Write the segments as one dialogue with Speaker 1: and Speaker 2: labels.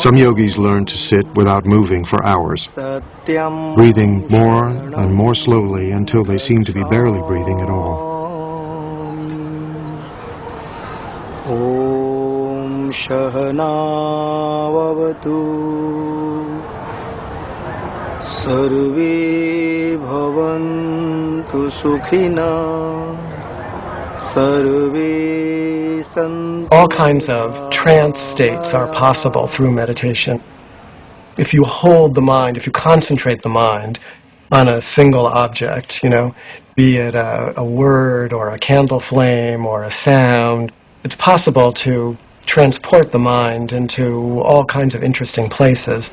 Speaker 1: Some yogis learn to sit without moving for hours, breathing more and more slowly until they seem to be barely breathing at all. Om Shahana Vavatu Sarve Bhavantu Sukhina.
Speaker 2: All kinds of trance states are possible through meditation. If you hold the mind, if you concentrate the mind on a single object, be it a word or a candle flame or a sound, it's possible to transport the mind into all kinds of interesting places.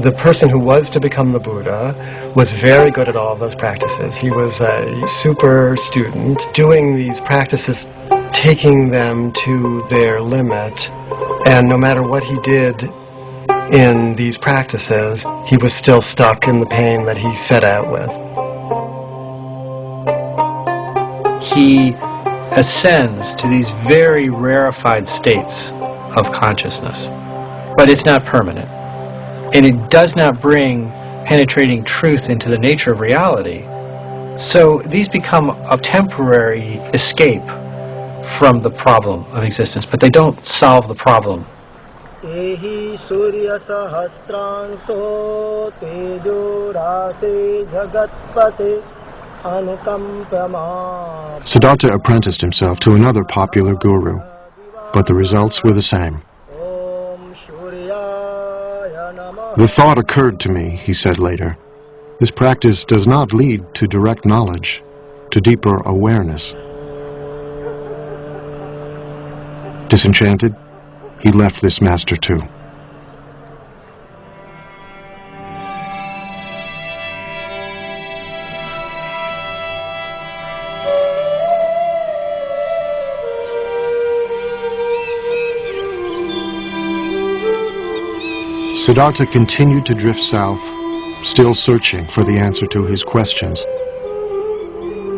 Speaker 2: The person who was to become the Buddha was very good at all those practices. He was a super student, doing these practices, taking them to their limit, and no matter what he did in these practices, he was still stuck in the pain that he set out with.
Speaker 3: He ascends to these very rarefied states of consciousness, but it's not permanent. And it does not bring penetrating truth into the nature of reality. So these become a temporary escape from the problem of existence, but they don't solve the problem.
Speaker 1: Siddhartha apprenticed himself to another popular guru, but the results were the same. The thought occurred to me, he said later. This practice does not lead to direct knowledge, to deeper awareness. Disenchanted, he left this master too. Siddhartha continued to drift south, still searching for the answer to his questions.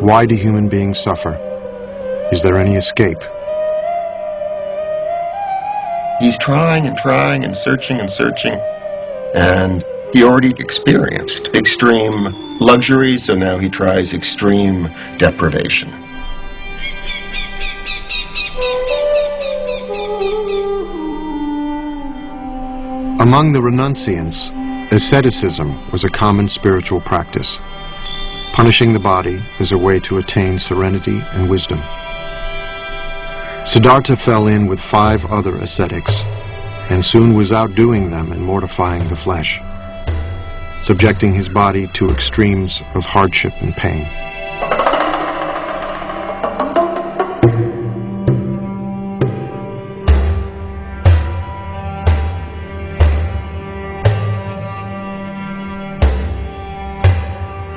Speaker 1: Why do human beings suffer? Is there any escape?
Speaker 4: He's trying and trying and searching, and he already experienced extreme luxury, so now he tries extreme deprivation.
Speaker 1: Among the renunciants, asceticism was a common spiritual practice, punishing the body as a way to attain serenity and wisdom. Siddhartha fell in with 5 other ascetics, and soon was outdoing them in mortifying the flesh, subjecting his body to extremes of hardship and pain.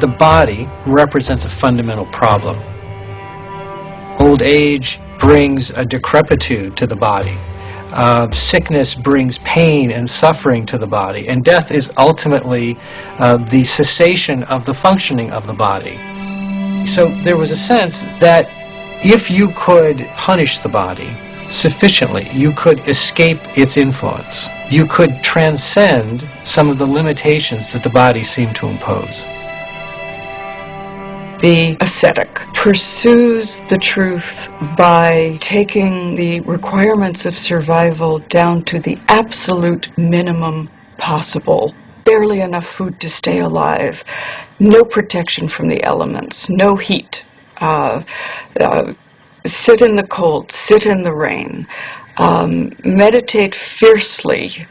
Speaker 3: The body represents a fundamental problem. Old age brings a decrepitude to the body. Sickness brings pain and suffering to the body. And death is ultimately the cessation of the functioning of the body. So there was a sense that if you could punish the body sufficiently, you could escape its influence. You could transcend some of the limitations that the body seemed to impose.
Speaker 5: The ascetic pursues the truth by taking the requirements of survival down to the absolute minimum possible. Barely enough food to stay alive, no protection from the elements, no heat. Sit in the cold, sit in the rain. Meditate fiercely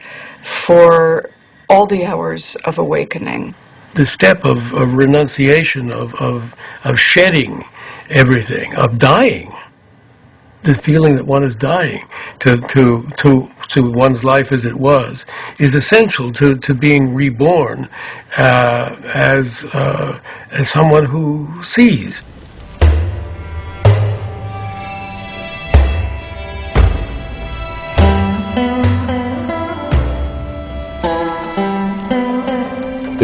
Speaker 5: for all the hours of awakening.
Speaker 6: The step of renunciation, of shedding everything, of dying, the feeling that one is dying to one's life as it was, is essential to being reborn as someone who sees.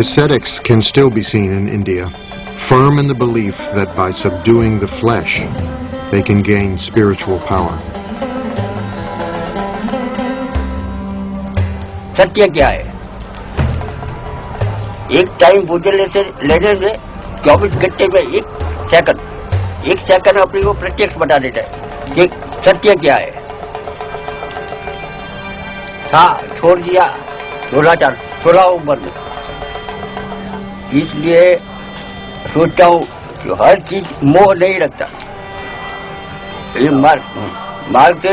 Speaker 1: Ascetics can still be seen in India, firm in the belief that by subduing the flesh, they can gain spiritual power.
Speaker 7: सत्य क्या है? एक time पूजन लेने से 24 घंटे में एक सेकंड अपने को प्रत्यक्ष बता देता है कि सत्य क्या है. हाँ, छोड़ दिया दुराचार, सुराव बंद. इसलिए सोचता हूँ कि हर चीज मोह नहीं रखता. ये मार्ग से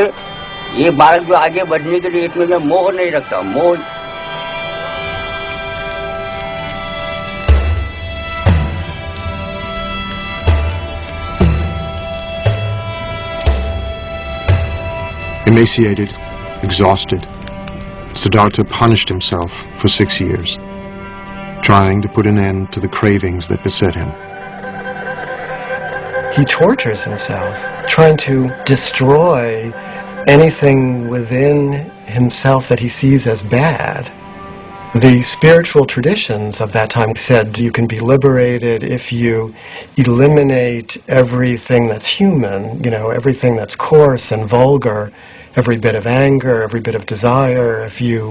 Speaker 7: ये मार्ग जो आगे बढ़ने के लिए इसमें मैं मोह नहीं रखता. मोह
Speaker 1: Emaciated, exhausted, Siddhartha punished himself for 6 years, trying to put an end to the cravings that beset him.
Speaker 2: He tortures himself, trying to destroy anything within himself that he sees as bad. The spiritual traditions of that time said you can be liberated if you eliminate everything that's human, everything that's coarse and vulgar, every bit of anger, every bit of desire. If you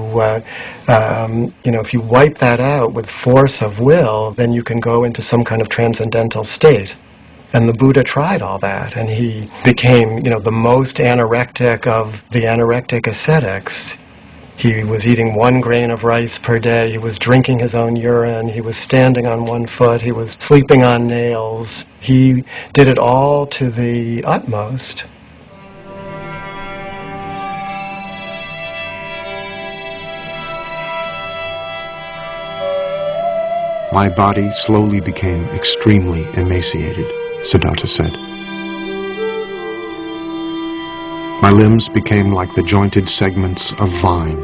Speaker 2: wipe that out with force of will, then you can go into some kind of transcendental state. And the Buddha tried all that, and he became, the most anorectic of the anorectic ascetics. He was eating 1 grain of rice per day. He was drinking his own urine. He was standing on 1 foot. He was sleeping on nails. He did it all to the utmost.
Speaker 1: My body slowly became extremely emaciated, Siddhartha said. My limbs became like the jointed segments of vine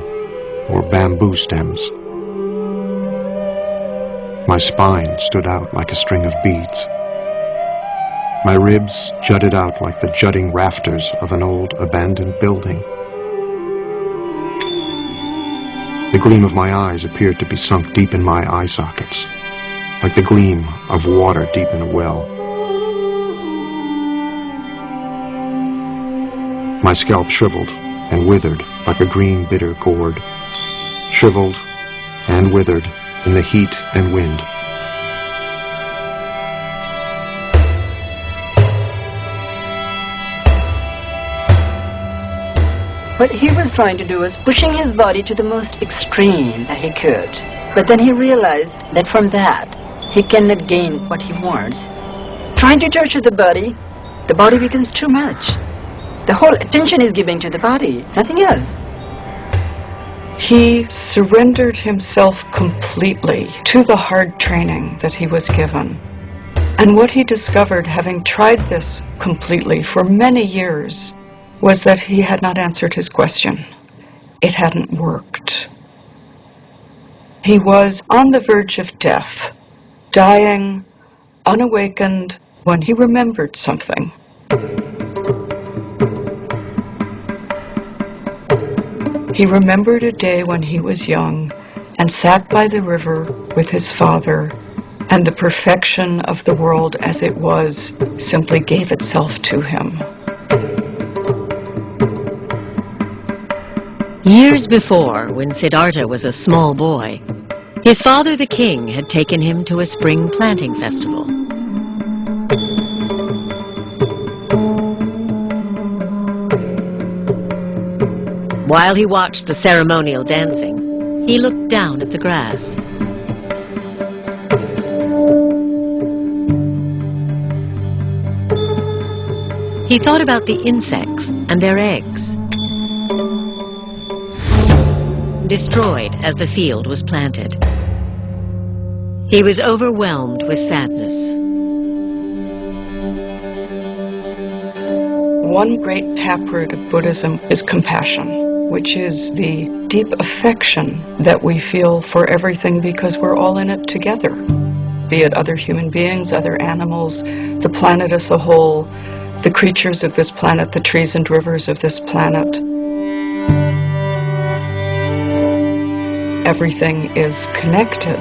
Speaker 1: or bamboo stems. My spine stood out like a string of beads. My ribs jutted out like the jutting rafters of an old abandoned building. The gleam of my eyes appeared to be sunk deep in my eye sockets, like the gleam of water deep in a well. My scalp shriveled and withered like a green bitter gourd, shriveled and withered in the heat and wind.
Speaker 8: What he was trying to do was pushing his body to the most extreme that he could. But then he realized that from that, he cannot gain what he wants. Trying to torture the body becomes too much. The whole attention is given to the body, nothing else.
Speaker 5: He surrendered himself completely to the hard training that he was given. And what he discovered, having tried this completely for many years, was that he had not answered his question. It hadn't worked. He was on the verge of death, dying, unawakened, when he remembered something. He remembered a day when he was young and sat by the river with his father, and the perfection of the world as it was simply gave itself to him.
Speaker 9: Years before, when Siddhartha was a small boy, his father the king had taken him to a spring planting festival. While he watched the ceremonial dancing, he looked down at the grass. He thought about the insects and their eggs, destroyed as the field was planted. He was overwhelmed with sadness.
Speaker 5: One great taproot of Buddhism is compassion, which is the deep affection that we feel for everything because we're all in it together. Be it other human beings, other animals, the planet as a whole, the creatures of this planet, the trees and rivers of this planet. Everything is connected.